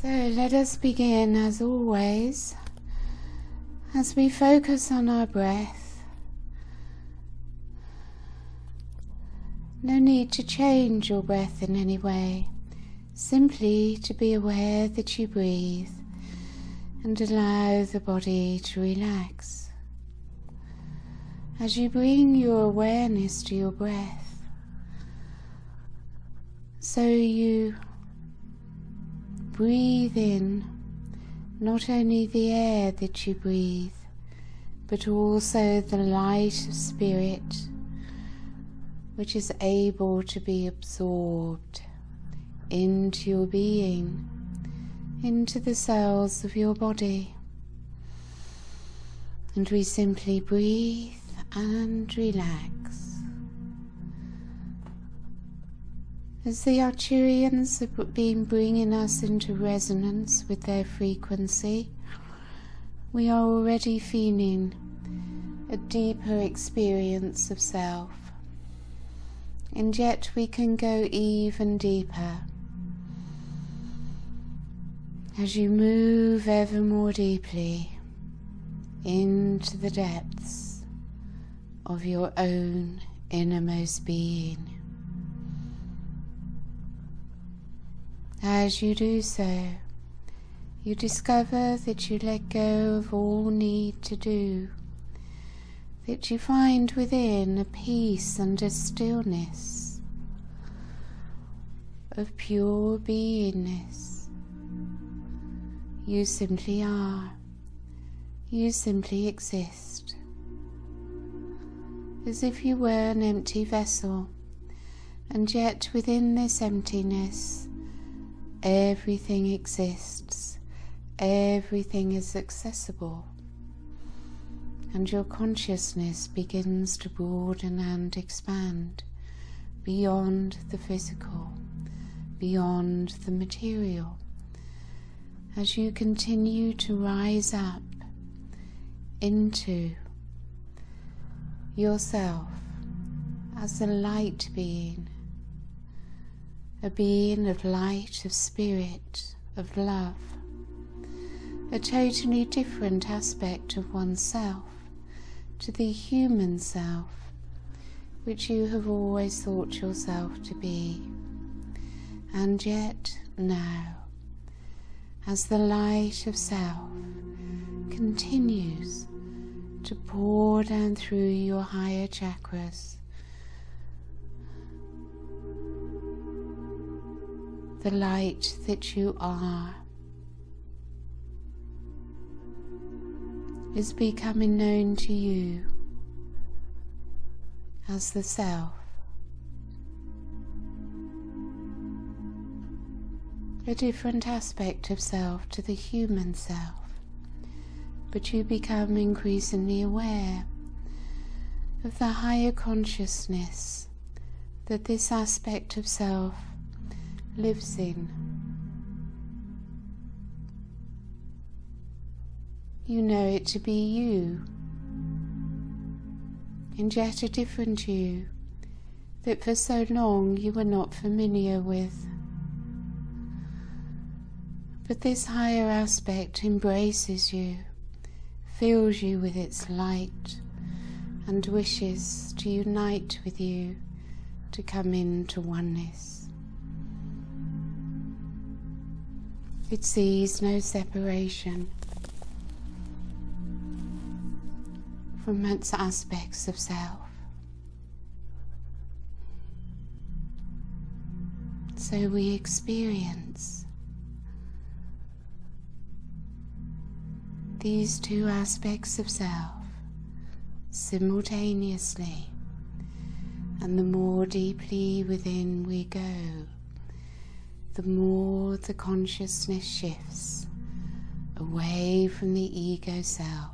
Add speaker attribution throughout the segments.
Speaker 1: So let us begin, as always, as we focus on our breath. No need to change your breath in any way, simply to be aware that you breathe and allow the body to relax. As you bring your awareness to your breath, so you breathe in not only the air that you breathe, but also the light of spirit, which is able to be absorbed into your being, into the cells of your body. And we simply breathe and relax. As the Arcturians have been bringing us into resonance with their frequency, we are already feeling a deeper experience of self, and yet we can go even deeper. As you move ever more deeply into the depths of your own innermost being. As you do so, you discover that you let go of all need to do, that you find within a peace and a stillness of pure beingness. You simply are. You simply exist, as if you were an empty vessel, and yet within this emptiness everything exists, everything is accessible, and your consciousness begins to broaden and expand beyond the physical, beyond the material, as you continue to rise up into yourself as a light being, a being of light, of spirit, of love, a totally different aspect of oneself to the human self which you have always thought yourself to be. And yet now, as the light of self continues to pour down through your higher chakras, the light that you are is becoming known to you as the self. A different aspect of self to the human self, but you become increasingly aware of the higher consciousness that this aspect of self lives in. You know it to be you, and yet a different you that for so long you were not familiar with. But this higher aspect embraces you, fills you with its light, and wishes to unite with you, to come into oneness. It sees no separation from its aspects of self. So we experience these two aspects of self simultaneously, and the more deeply within we go, the more the consciousness shifts away from the ego self,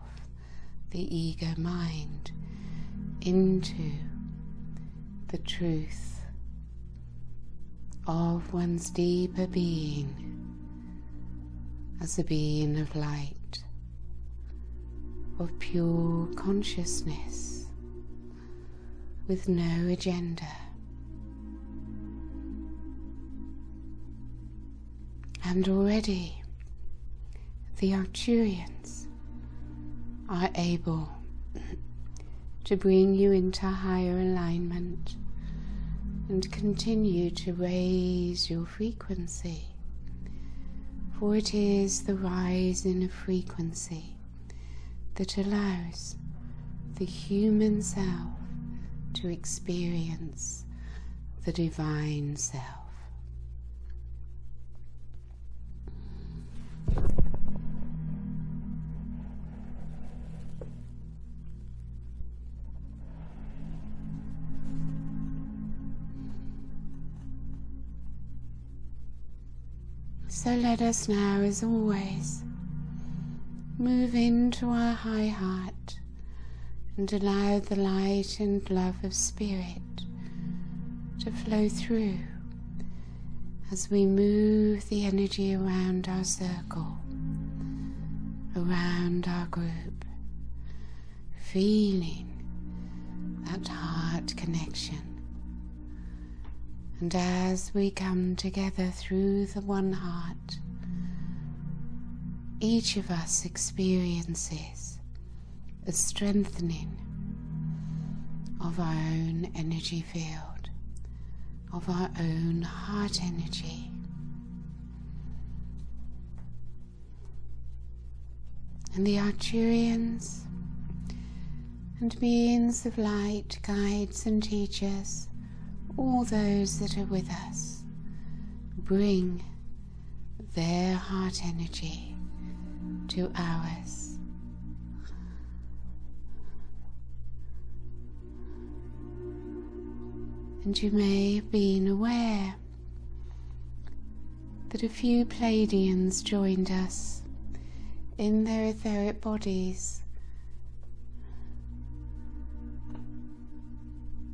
Speaker 1: the ego mind, into the truth of one's deeper being as a being of light, of pure consciousness, with no agenda. And already the Arcturians are able to bring you into higher alignment and continue to raise your frequency, for it is the rise in a frequency that allows the human self to experience the divine self. So let us now, as always, move into our high heart and allow the light and love of Spirit to flow through as we move the energy around our circle, around our group, feeling that heart connection. And as we come together through the one heart, each of us experiences a strengthening of our own energy field, of our own heart energy. And the Arcturians and beings of light, guides and teachers, all those that are with us, bring their heart energy to ours. And you may have been aware that a few Pleiadians joined us in their etheric bodies,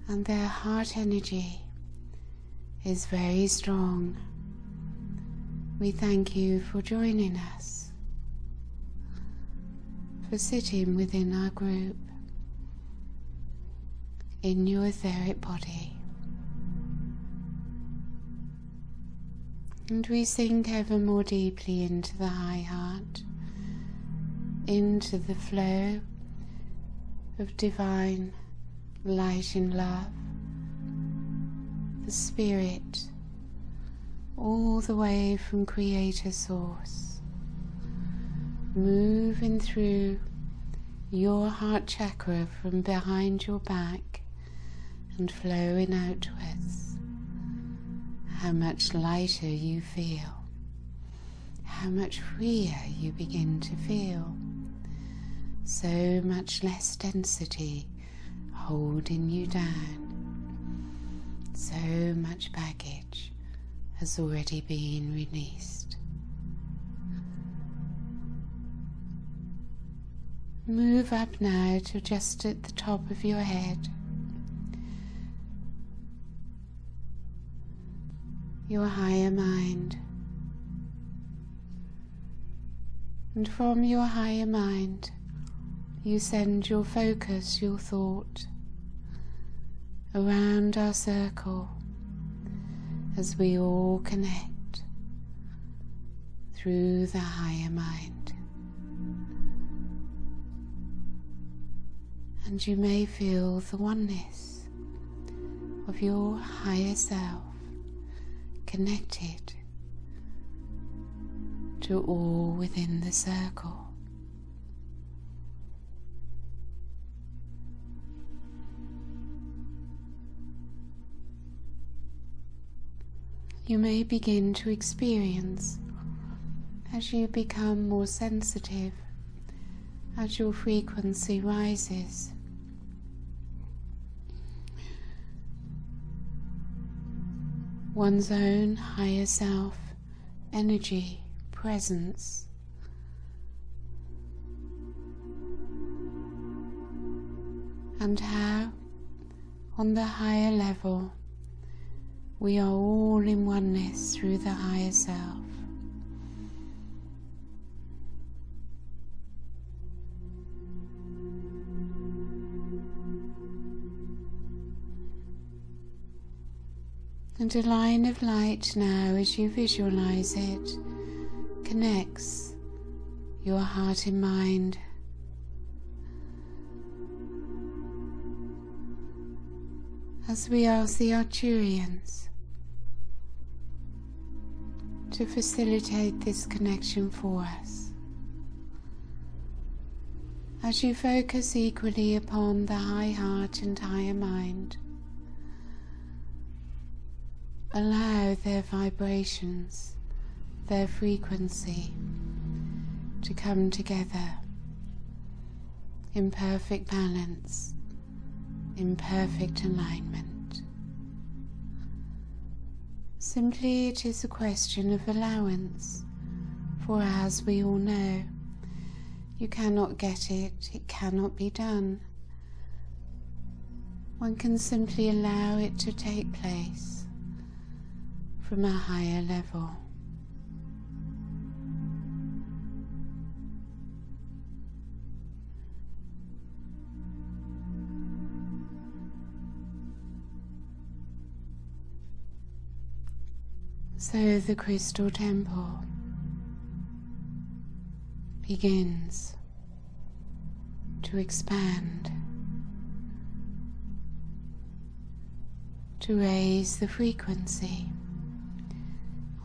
Speaker 1: and their heart energy is very strong. We thank you for joining us, for sitting within our group, in your etheric body. And we sink ever more deeply into the high heart, into the flow of divine light and love, the Spirit, all the way from Creator Source, moving through your heart chakra from behind your back and flowing outwards. How much lighter you feel, how much freer you begin to feel, so much less density holding you down. So much baggage has already been released. Move up now to just at the top of your head. Your higher mind. And from your higher mind, you send your focus, your thought, around our circle as we all connect through the higher mind. And you may feel the oneness of your higher self connected to all within the circle. You may begin to experience, as you become more sensitive, as your frequency rises, one's own higher self, energy, presence, and how, on the higher level, we are all in oneness through the higher self. And a line of light now, as you visualize it, connects your heart and mind. As we ask the Arcturians to facilitate this connection for us, as you focus equally upon the high heart and higher mind, allow their vibrations, their frequency to come together in perfect balance, in perfect alignment. Simply it is a question of allowance, for as we all know, you cannot get it, it cannot be done. One can simply allow it to take place from a higher level. So the crystal temple begins to expand, to raise the frequency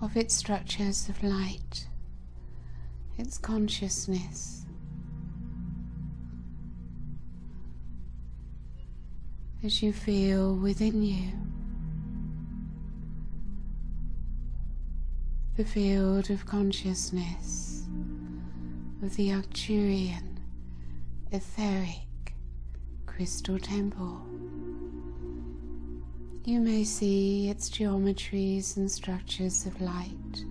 Speaker 1: of its structures of light, its consciousness, as you feel within you the field of consciousness of the Arcturian etheric crystal temple. You may see its geometries and structures of light,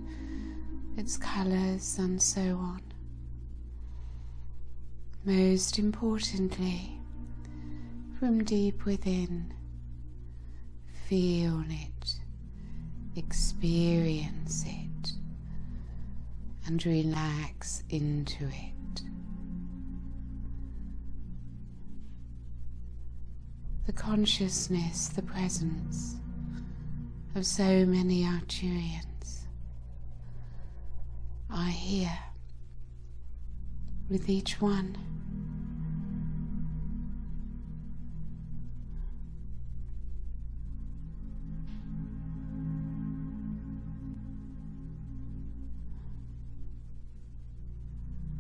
Speaker 1: its colours and so on. Most importantly, from deep within, feel it, experience it, and relax into it. The consciousness, the presence of so many Arcturians are here with each one.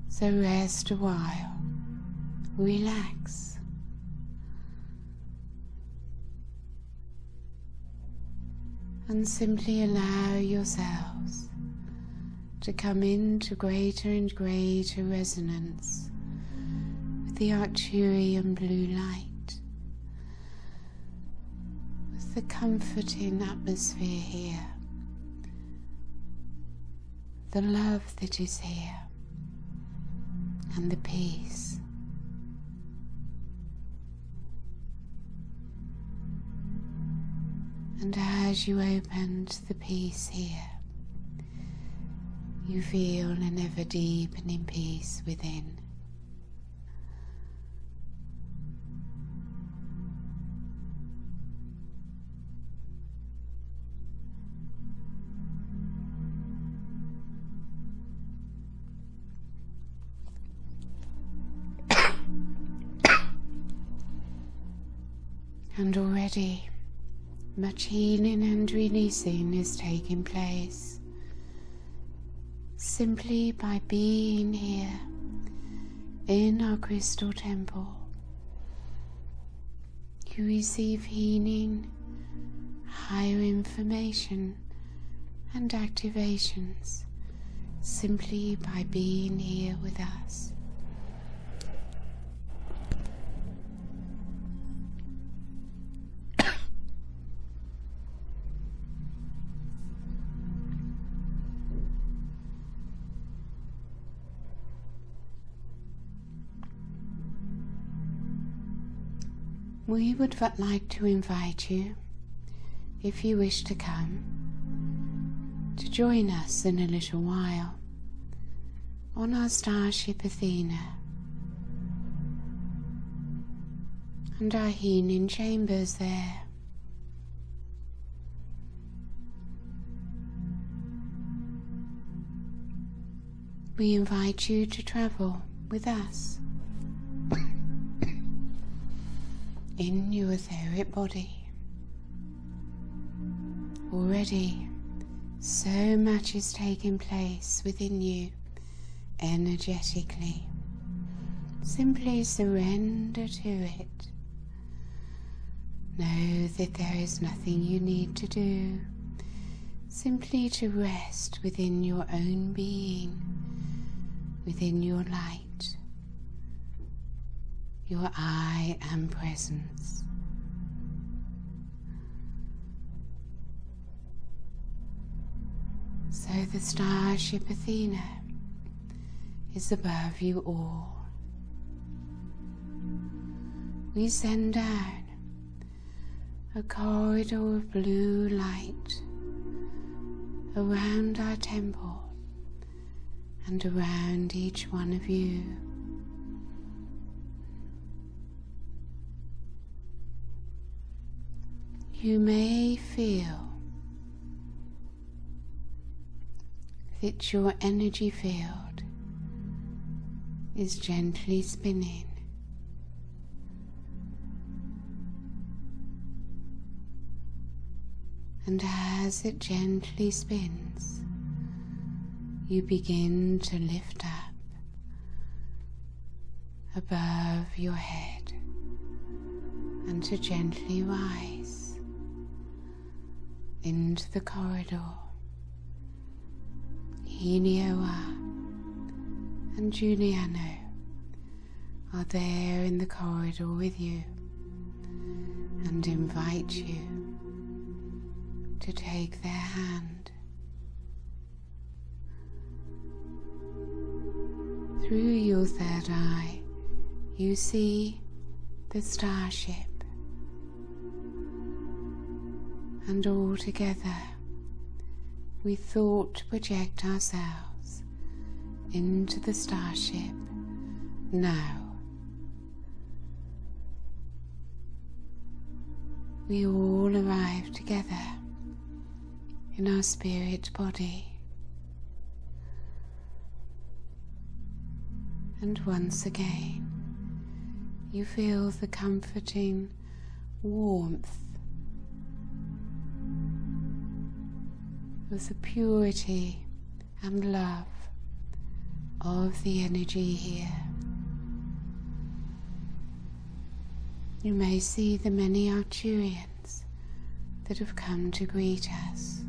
Speaker 1: So rest a while, relax, and simply allow yourselves to come into greater and greater resonance with the Arcturian blue light, with the comforting atmosphere here, the love that is here, and the peace. And as you opened the peace here, you feel an ever deepening peace within. And already much healing and releasing is taking place simply by being here in our crystal temple. You receive healing, higher information and activations simply by being here with us. We would like to invite you, if you wish to come, to join us in a little while on our starship Athena and our healing chambers there. we invite you to travel with us in your etheric body. Already, so much is taking place within you energetically. Simply surrender to it. Know that there is nothing you need to do, simply to rest within your own being, within your light, your I am presence. So the starship Athena is above you all. We send down a corridor of blue light around our temple and around each one of you. You may feel that your energy field is gently spinning. And as it gently spins, you begin to lift up above your head and to gently rise into the corridor. Hinioa and Juliano are there in the corridor with you and invite you to take their hand. Through your third eye, you see the starship, and all together we thought project ourselves into the starship now. We all arrive together in our spirit body, and once again you feel the comforting warmth of the purity and love of the energy here. You may see the many Arcturians that have come to greet us.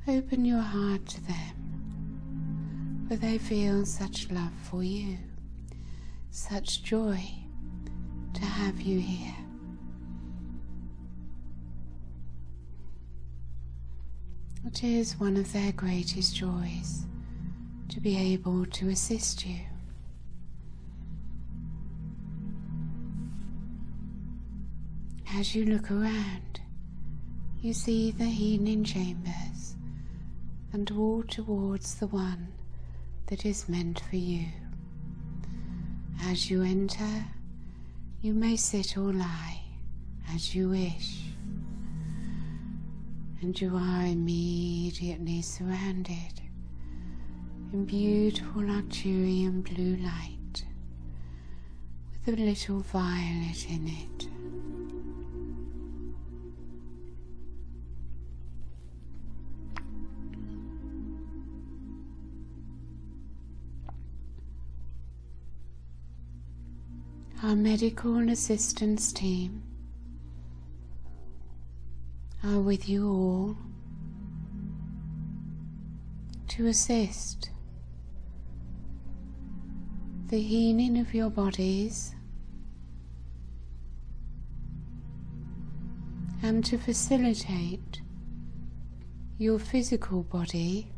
Speaker 1: Open your heart to them, for they feel such love for you, such joy to have you here. It is one of their greatest joys to be able to assist you. As you look around, you see the healing chambers and walk towards the one that is meant for you. As you enter, you may sit or lie as you wish, and you are immediately surrounded in beautiful Arcturian blue light with a little violet in it. Our medical assistance team are with you all to assist the healing of your bodies and to facilitate your physical body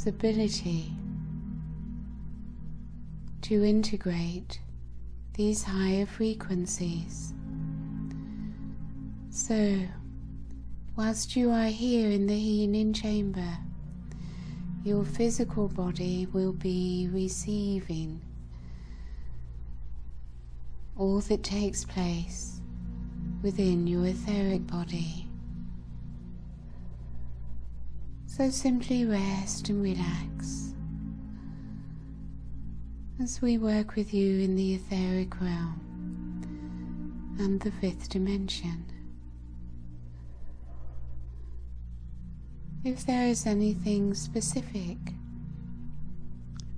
Speaker 1: ability to integrate these higher frequencies. So, whilst you are here in the healing chamber, your physical body will be receiving all that takes place within your etheric body. So simply rest and relax as we work with you in the etheric realm and the fifth dimension. If there is anything specific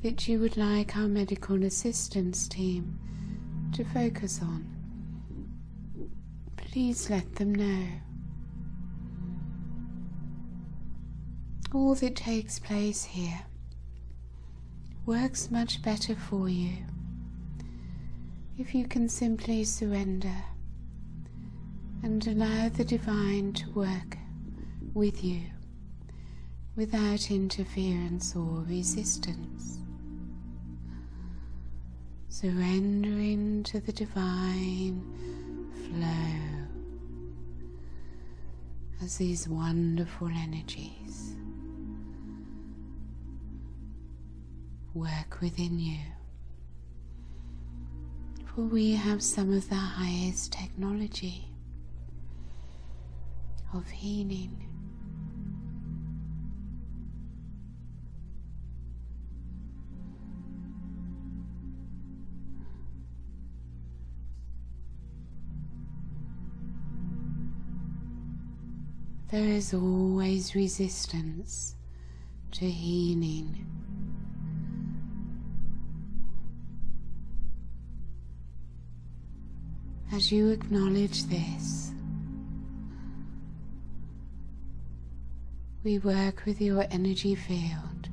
Speaker 1: that you would like our medical assistance team to focus on, please let them know. All that takes place here works much better for you if you can simply surrender and allow the divine to work with you without interference or resistance. Surrendering to the divine flow as these wonderful energies work within you. For we have some of the highest technology of healing. There is always resistance to healing. As you acknowledge this, we work with your energy field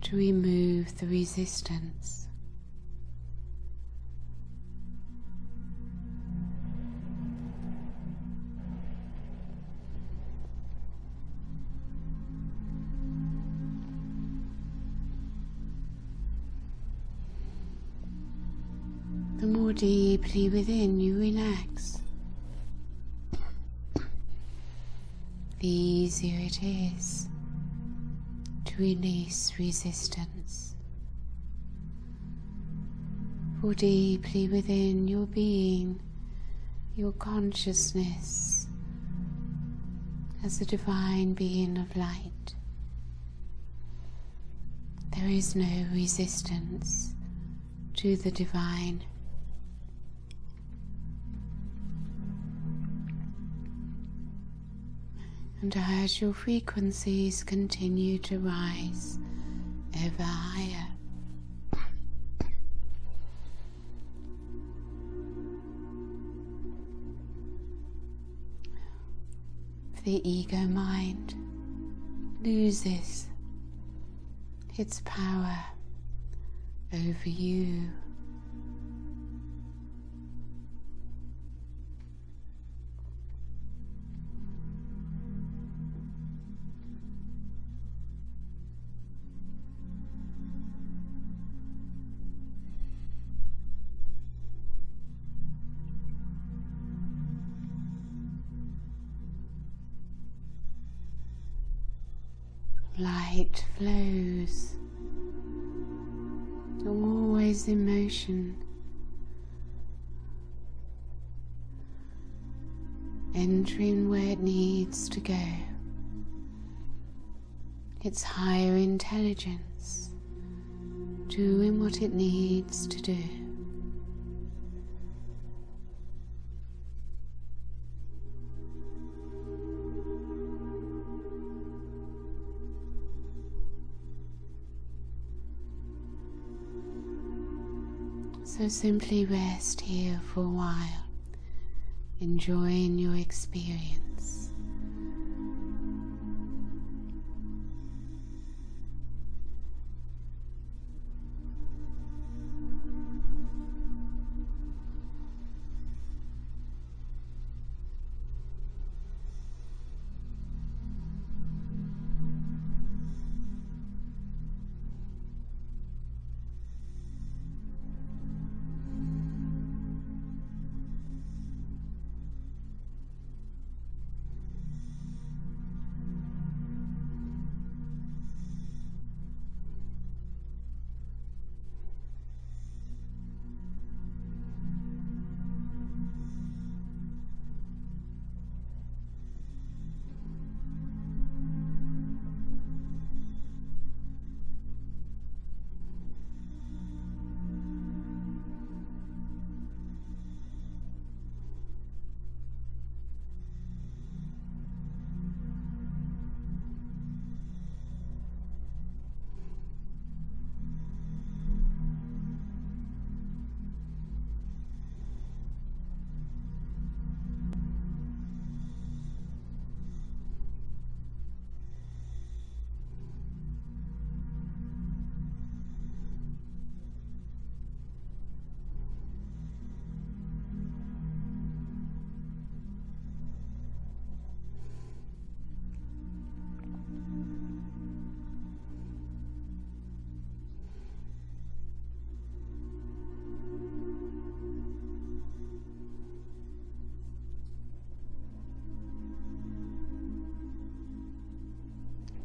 Speaker 1: to remove the resistance. The more deeply within you relax, the easier it is to release resistance. For deeply within your being, your consciousness as a divine being of light, there is no resistance to the divine. And as your frequencies continue to rise ever higher, the ego mind loses its power over you. Light flows, always in motion, entering where it needs to go. Its higher intelligence doing what it needs to do. So simply rest here for a while, enjoying your experience.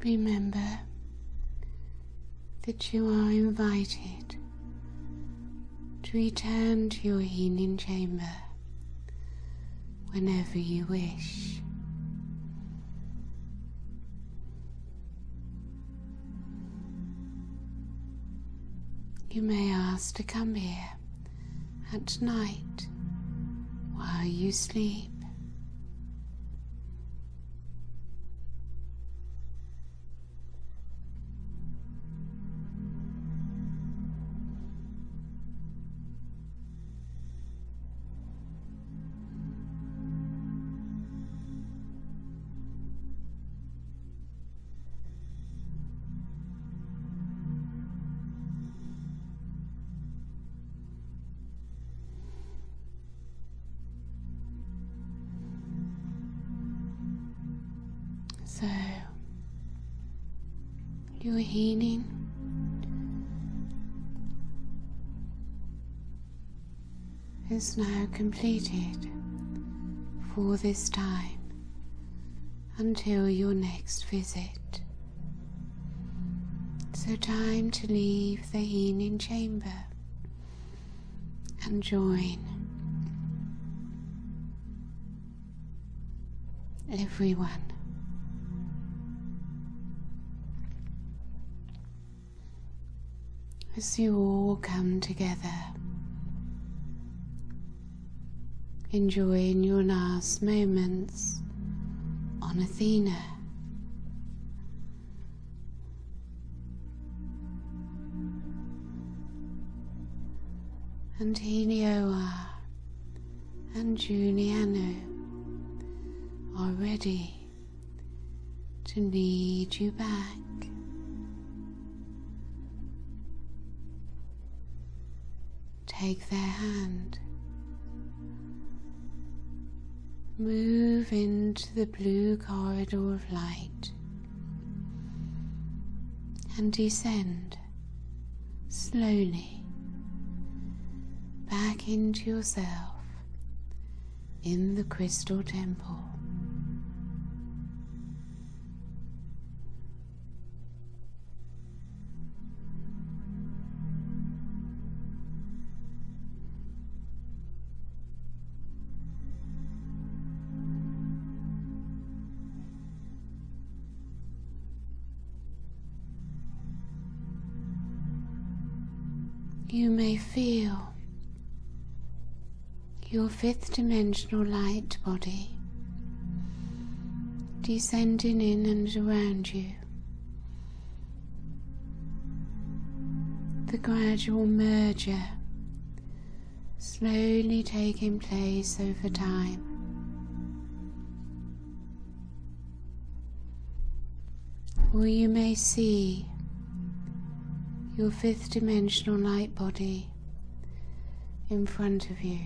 Speaker 1: Remember that you are invited to return to your healing chamber whenever you wish. You may ask to come here at night while you sleep. So, your healing is now completed for this time until your next visit. So time to leave the healing chamber and join everyone. As you all come together, enjoying your last moments on Athena. And Helioa and Giuliano are ready to lead you back. Take their hand, move into the blue corridor of light, and descend slowly back into yourself in the crystal temple. You may feel your fifth dimensional light body descending in and around you. The gradual merger slowly taking place over time. Or you may see your fifth dimensional light body in front of you.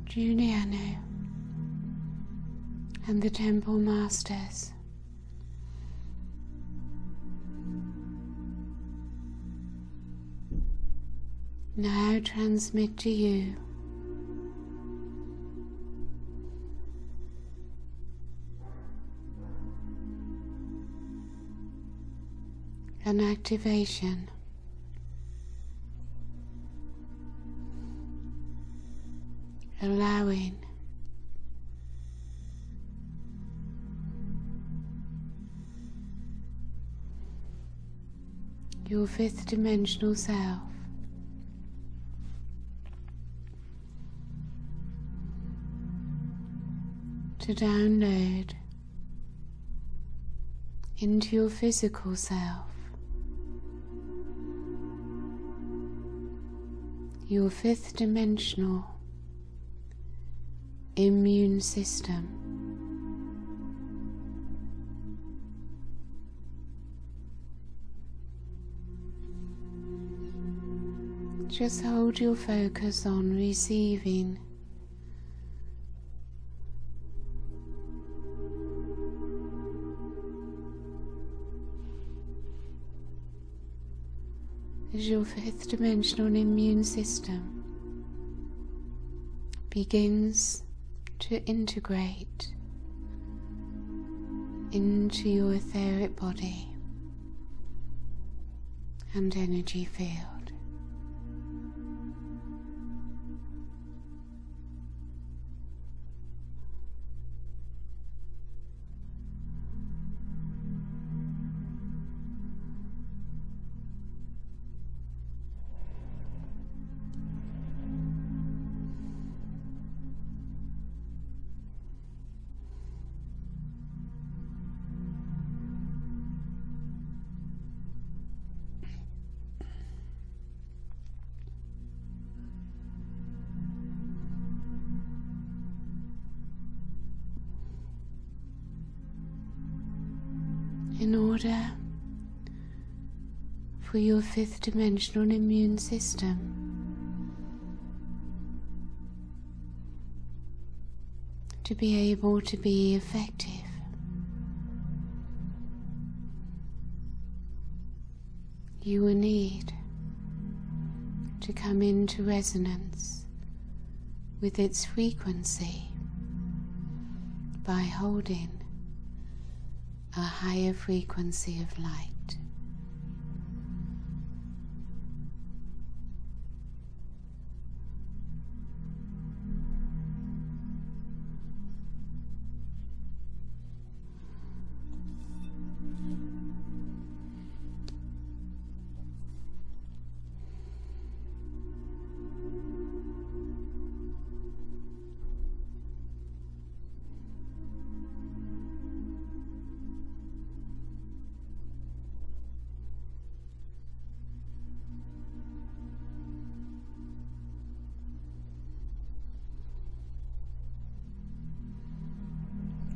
Speaker 1: Giuliano and the Temple Masters now transmit to you an activation allowing your fifth dimensional self to download into your physical self, your fifth dimensional immune system. Just hold your focus on receiving as your fifth dimensional immune system begins to integrate into your etheric body and energy field. In order for your fifth dimensional immune system to be able to be effective, you will need to come into resonance with its frequency by holding a higher frequency of light.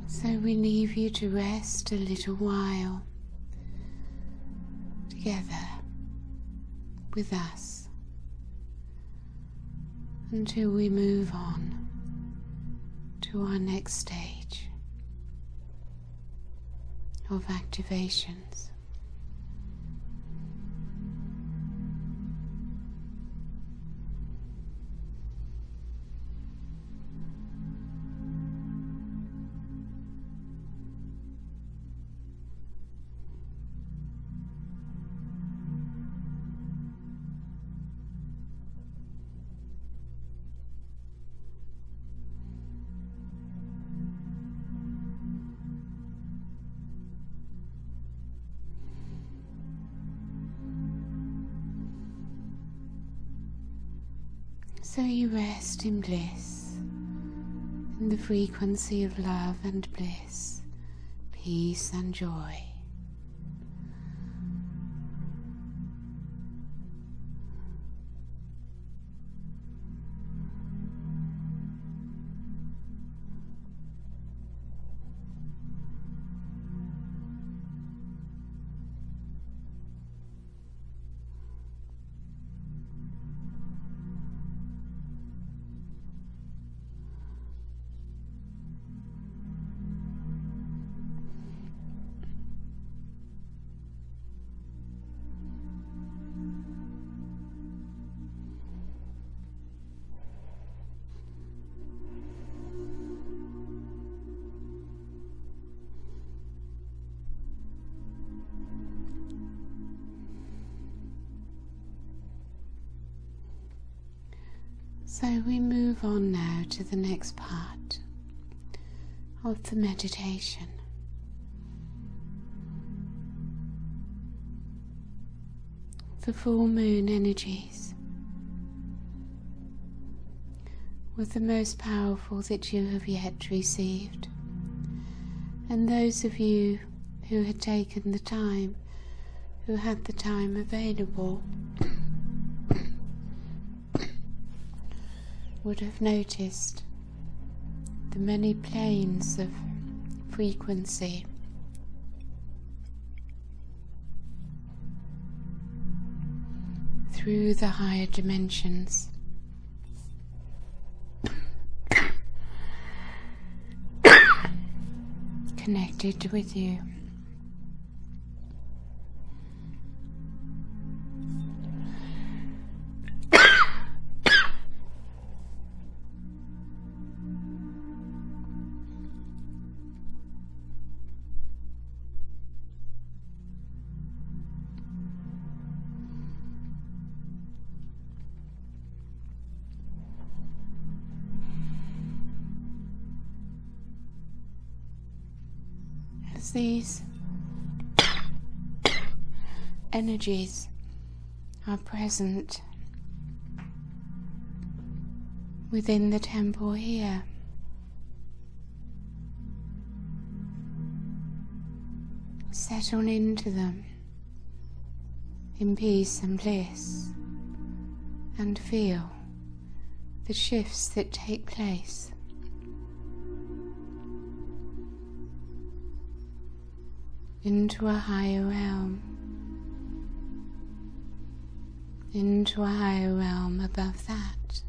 Speaker 1: So we leave you to rest a little while together with us until we move on to our next stage of activations. So you rest in bliss, in the frequency of love and bliss, peace and joy. So we move on now to the next part of the meditation. The full moon energies were the most powerful that you have yet received, and those of you who had taken the time, who had the time available, would have noticed the many planes of frequency through the higher dimensions. Connected with you. as these energies are present within the temple here. Settle into them in peace and bliss, and feel the shifts that take place. Into a higher realm, into a higher realm above that.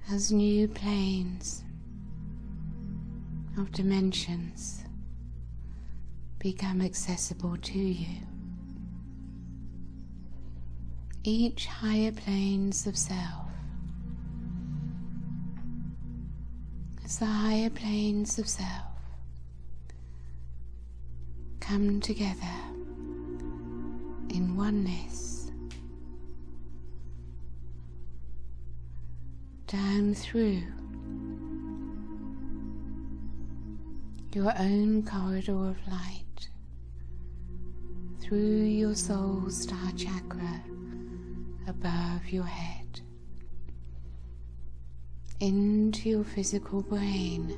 Speaker 1: As new planes of dimensions become accessible to you. Each higher planes of self, as the higher planes of self come together in oneness, down through your own corridor of light, through your soul star chakra above your head, into your physical brain,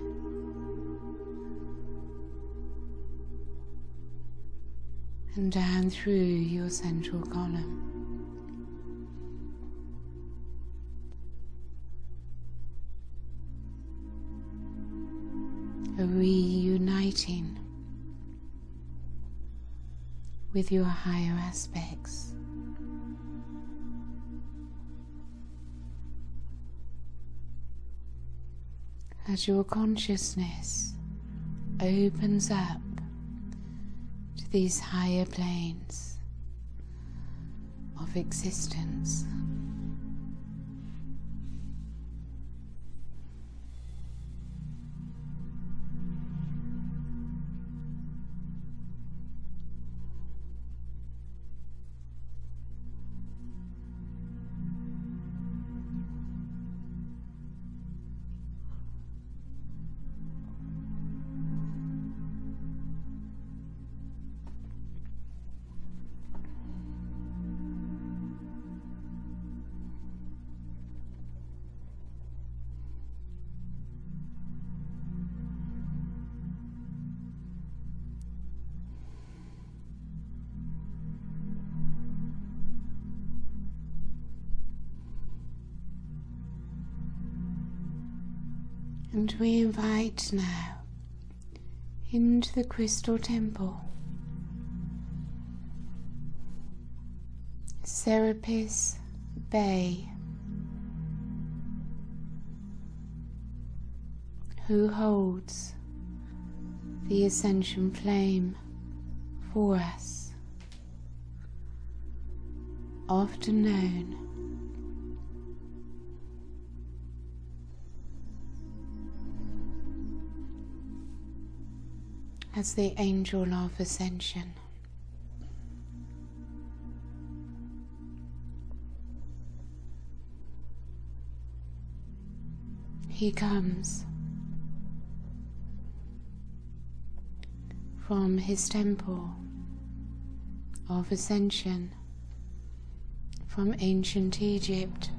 Speaker 1: and down through your central column. A reuniting with your higher aspects. As your consciousness opens up to these higher planes of existence. And we invite now into the crystal temple Serapis Bey, who holds the Ascension flame for us, often known as the Angel of Ascension. He comes from his temple of Ascension from ancient Egypt.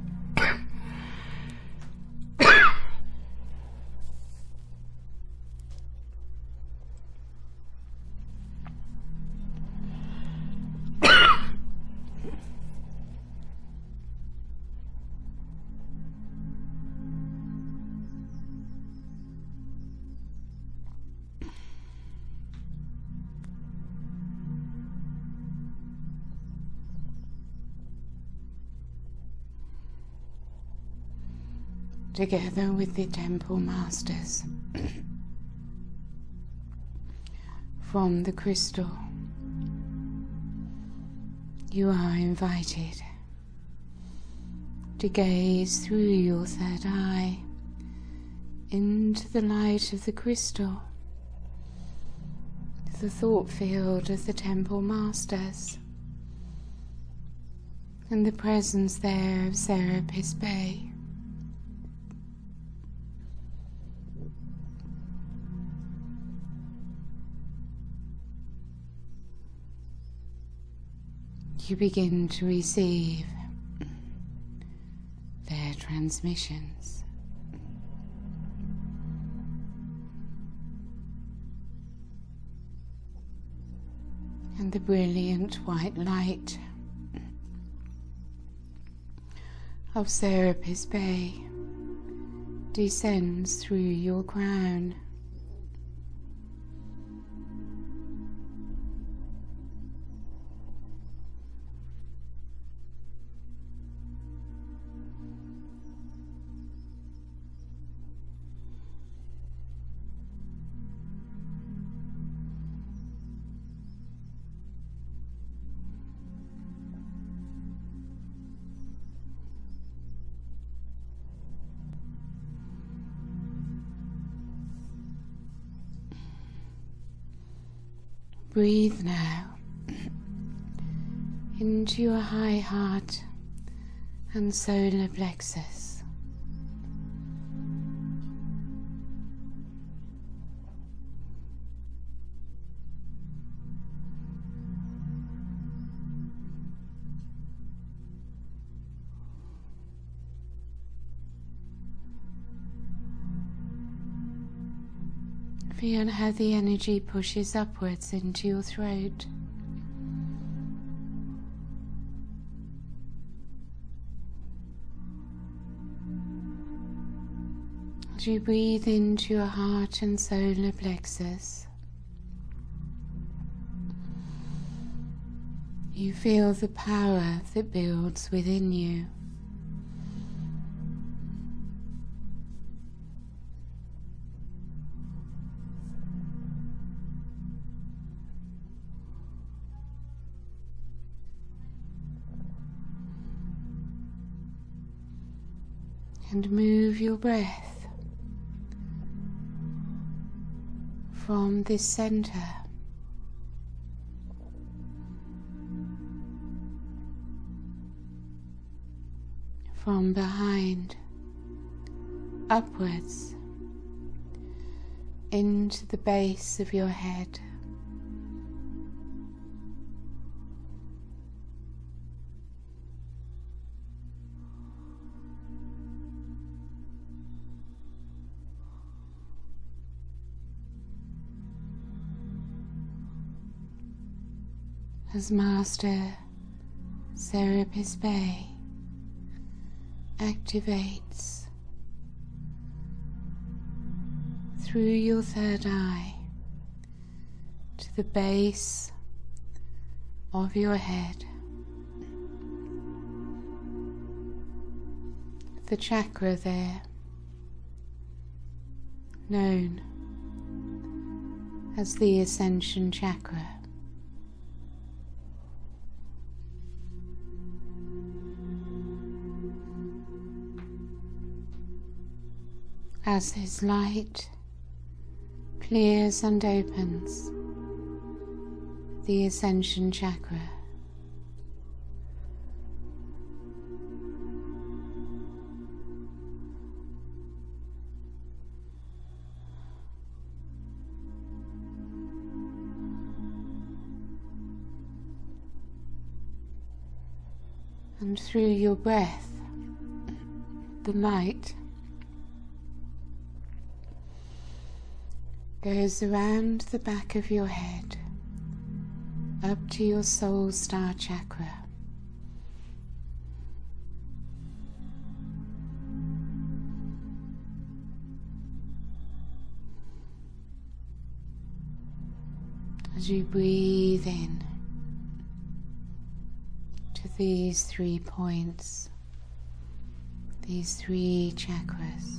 Speaker 1: Together with the temple masters from the crystal, you are invited to gaze through your third eye into the light of the crystal, the thought field of the temple masters, and the presence there of Serapis Bey. you begin to receive their transmissions. And the brilliant white light of Serapis Bay descends through your crown. Breathe now into your high heart and solar plexus. Feel how the energy pushes upwards into your throat. As you breathe into your heart and solar plexus, you feel the power that builds within you. And move your breath from this center from behind upwards into the base of your head. As Master Serapis Bay activates through your third eye to the base of your head, the chakra there, known as the Ascension Chakra. As his light clears and opens the Ascension Chakra, and through your breath, the light goes around the back of your head up to your soul star chakra. As you breathe in to these 3 points, these 3 chakras,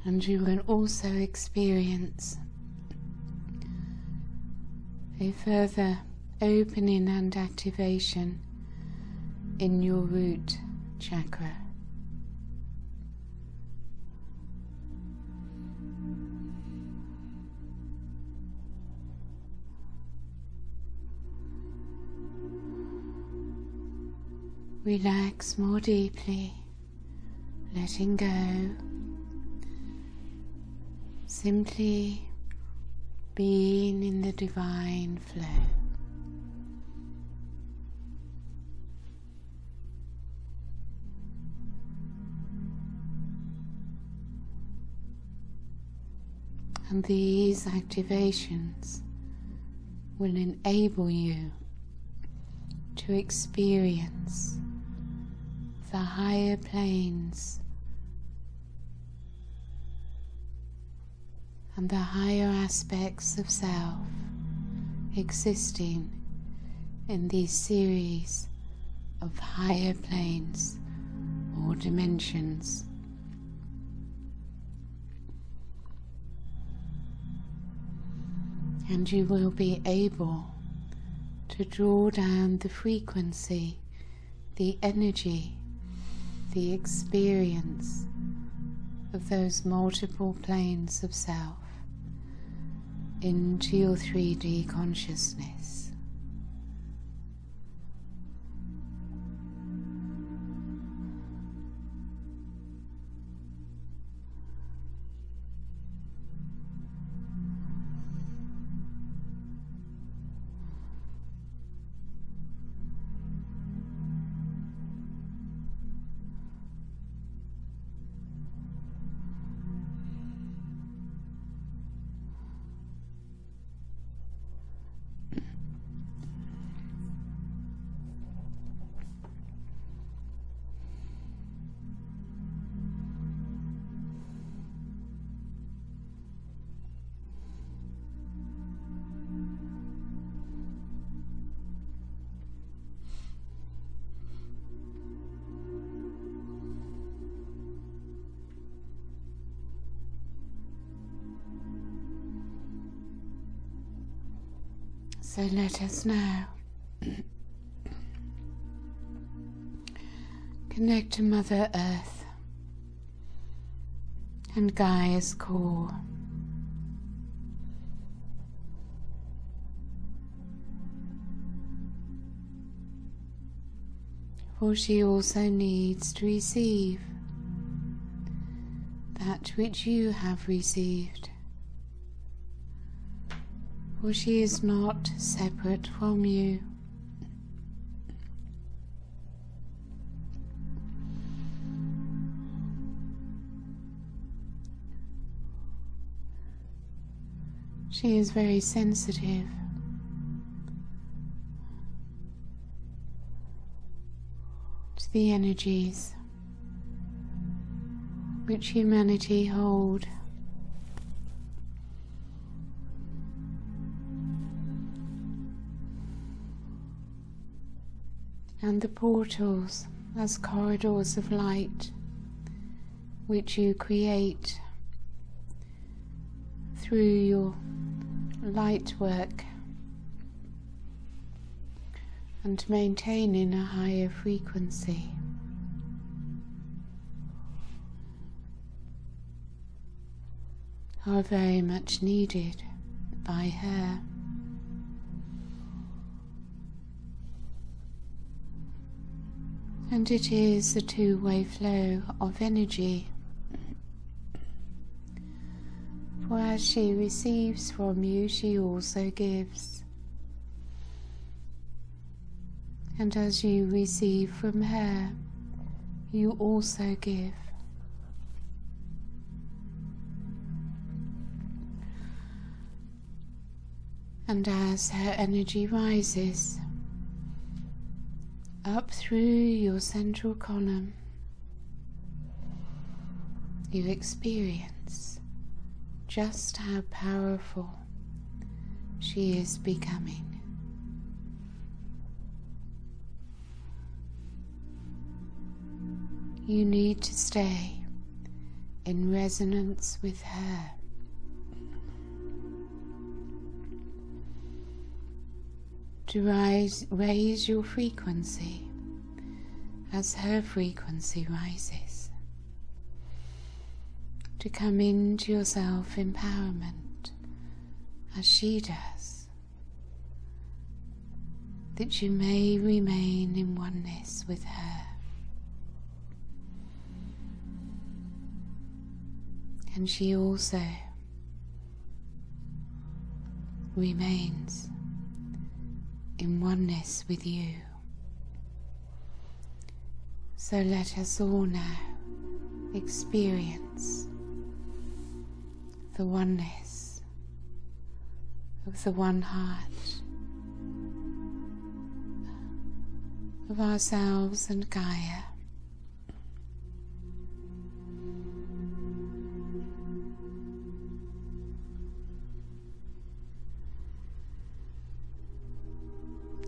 Speaker 1: and you will also experience a further opening and activation in your root chakra. Relax more deeply, letting go, simply being in the divine flow. And these activations will enable you to experience the higher planes and the higher aspects of self existing in these series of higher planes or dimensions. And you will be able to draw down the frequency, the energy, the experience of those multiple planes of self into your 3D consciousness. So let us now connect to Mother Earth and Gaia's core. For she also needs to receive that which you have received. For she is not separate from you. She is very sensitive to the energies which humanity hold. And the portals as corridors of light which you create through your light work and maintaining a higher frequency. Are very much needed by her. And it is a two-way flow of energy. For as she receives from you, she also gives. And as you receive from her, you also give. And as her energy rises up through your central column, you experience just how powerful she is becoming. You need to stay in resonance with her. to raise your frequency as her frequency rises, to come into your self-empowerment as she does, that you may remain in oneness with her. And she also remains in oneness with you. So let us all now experience the oneness of the one heart of ourselves and Gaia.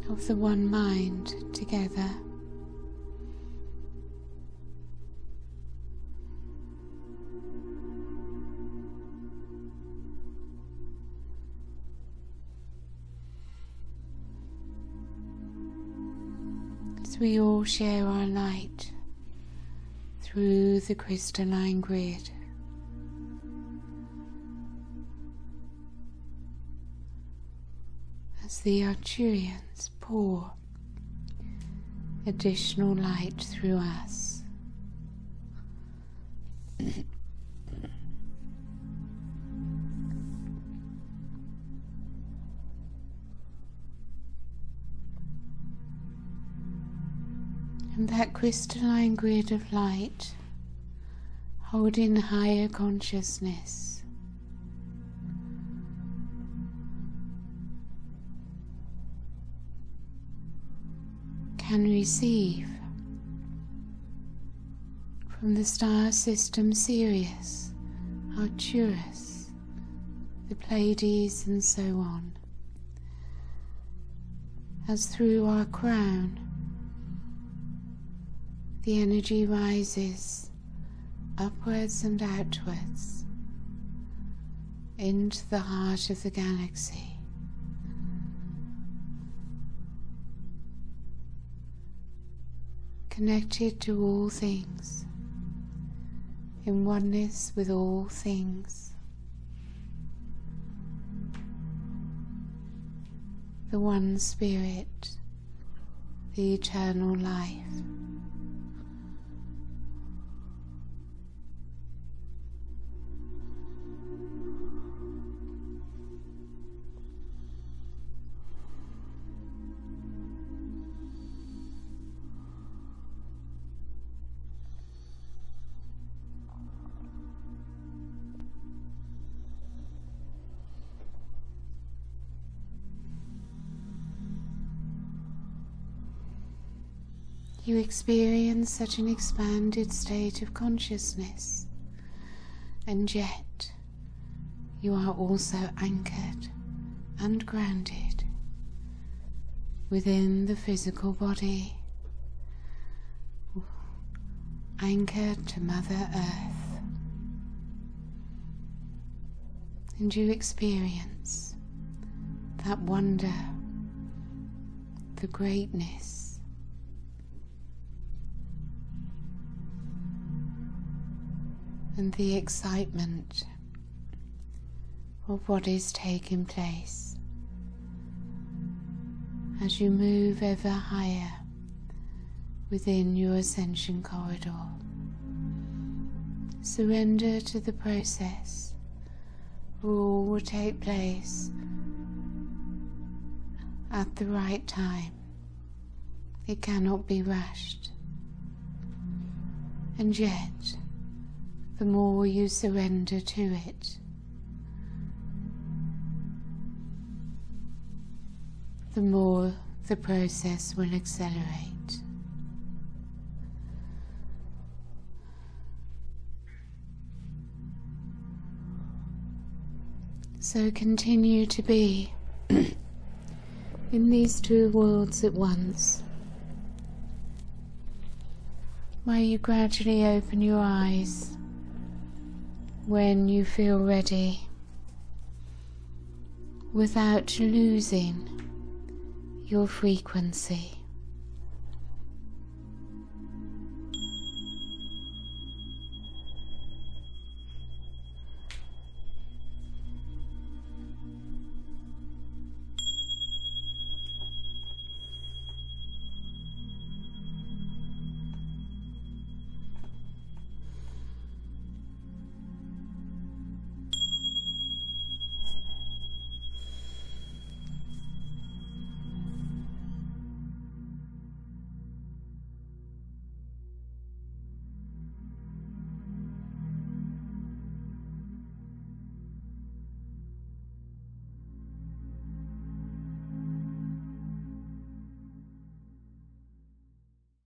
Speaker 1: Of the one mind together. As we all share our light through the crystalline grid, as the Arcturians pour additional light through us. And that crystalline grid of light, holding higher consciousness, can receive from the star system Sirius, Arcturus, the Pleiades, and so on, as through our crown the energy rises upwards and outwards into the heart of the galaxy. Connected to all things, in oneness with all things. The one Spirit, the eternal life. You experience such an expanded state of consciousness, and yet you are also anchored and grounded within the physical body, anchored to Mother Earth, and you experience that wonder, the greatness, and the excitement of what is taking place as you move ever higher within your ascension corridor. Surrender to the process, for all will take place at the right time. It cannot be rushed. And yet, the more you surrender to it, the more the process will accelerate. So continue to be in these two worlds at once, where you gradually open your eyes when you feel ready, without losing your frequency.